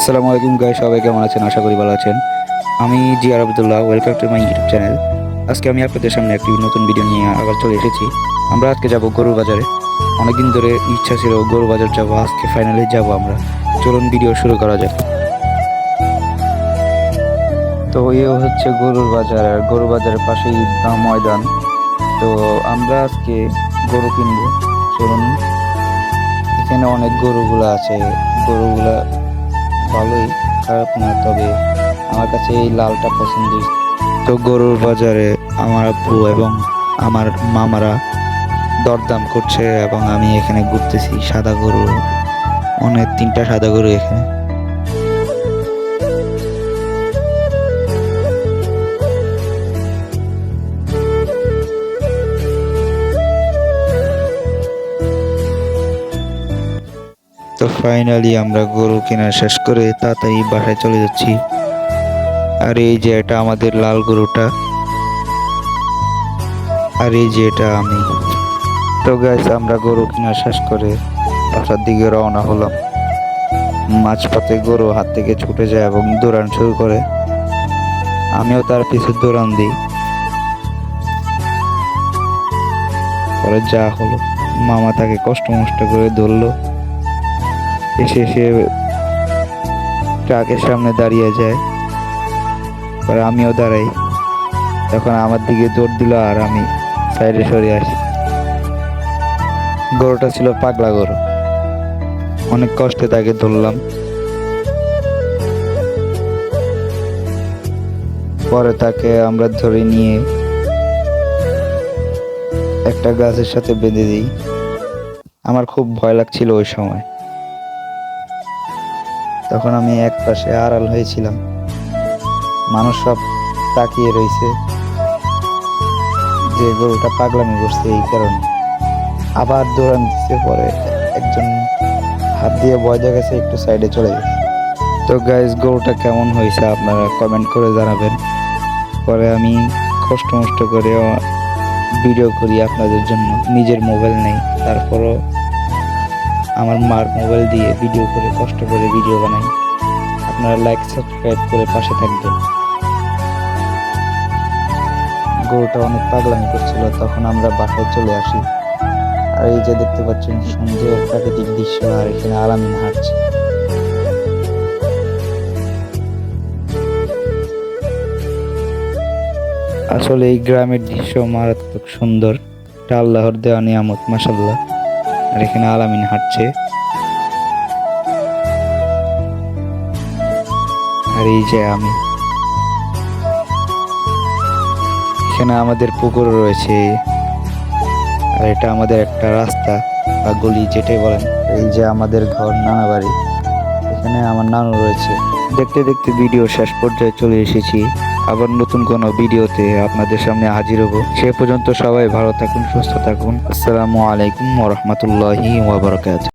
আসসালামু আলাইকুম গাইস, সবাই কেমন আছেন? আশা করি ভালো আছেন। আমি জিয়ার Abdullah, welcome to my YouTube channel. আজকে আমি আপনাদের সামনে একটি নতুন ভিডিও নিয়ে আবার চলে এসেছি। আমরা আজকে যাব গরুর বাজারে। অনেকদিন ধরে ইচ্ছা ছিল গরু বাজার যাব, আজকে ফাইনালি যাব আমরা। চলুন ভিডিও শুরু করা যাক। তো হচ্ছে গরুর বাজার, আর গরু বাজারের পাশেই ঈদগাহ ময়দান। তো আমরা আজকে গরু কিনবো। চলুন, এখানে অনেক গরুগুলা আছে। গরুগুলা ভালোই, খারাপ না, তবে আমার কাছে এই লালটা পছন্দ হয়েছে। তো গরুর বাজারে আমার আব্বু এবং আমার মামারা দরদাম করছে এবং আমি এখানে ঘুরতেছি। সাদা গরু, অনেক 3টা সাদা গরু এখানে। তো ফাইনালি আমরা গরু কেনা শেষ করে তাড়াতাড়ি বাসায় চলে যাচ্ছি। আর এই যে এটা আমাদের লাল গরুটা, আর এই যে এটা আমি। তো গাইস, আমরা গরু কেনা শেষ করে বাসার দিকে রওনা হলাম। মাঝপথে গরু হাত থেকে ছুটে যায় এবং দৌড়ান শুরু করে। আমিও তার পিছু দৌড়ান দিই। পরে যা হলো, মামা তাকে কষ্ট মষ্ট করে ধরলো। এসে সে ট্রাকের সামনে দাঁড়িয়ে যায়। পরে আমিও দাঁড়াই। তখন আমার দিকে দৌড় দিল আর আমি সাইডে সরে আসি। গরুটা ছিল পাগলা গরু। অনেক কষ্টে তাকে ধরলাম। পরে তাকে আমরা ধরে নিয়ে একটা গাছের সাথে বেঁধে দিই। আমার খুব ভয় লাগছিল ওই সময়। তখন আমি এক পাশে আড়াল হয়েছিলাম। মানুষ সব তাকিয়ে রয়েছে যে গরুটা পাগলামি করছে এই কারণে। আবার দৌড়ান দিচ্ছে। পরে একজন হাত দিয়ে ভয় দেখাচ্ছে, একটু সাইডে চলে গেছে। তো গাইস, গরুটা কেমন হয়েছে আপনারা কমেন্ট করে জানাবেন। পরে আমি কষ্ট মষ্ট করে ভিডিও করি আপনাদের জন্য। নিজের মোবাইল নেই, তারপরও আমার মার মোবাইল দিয়ে ভিডিও করে কষ্ট করে ভিডিও বানাই। আপনারা লাইক সাবস্ক্রাইব করে পাশে থাকবেন। গরুটা অনেক পাগলামি করছিল, তখন আমরা বাসায় চলে আসি। আর এই যে দেখতে পাচ্ছেন সুন্দর প্রাকৃতিক দৃশ্য, আর এখানে আলামিন হাঁটছে। আসলে এই গ্রামের দৃশ্য মারাত্মক সুন্দর। এটা আল্লাহর দেওয়া নিয়ামত, মাশাআল্লাহ। আর এখানে আলামিন হাঁটছে। আর এই যে আমি। এখানে আমাদের পুকুর রয়েছে। আর এটা আমাদের একটা রাস্তা বা গলি, যেটাই বলেন। এই যে আমাদের ঘর, নানা বাড়ি। এখানে আমার নানু রয়েছে। দেখতে দেখতে ভিডিও শেষ পর্যায়ে চলে এসেছি। আবার নতুন কোনো ভিডিওতে আপনাদের সামনে হাজির হব। সে পর্যন্ত সবাই ভালো থাকুন, সুস্থ থাকুন। আসসালামু আলাইকুম ওয়া রাহমাতুল্লাহি ওয়া বারাকাতুহু।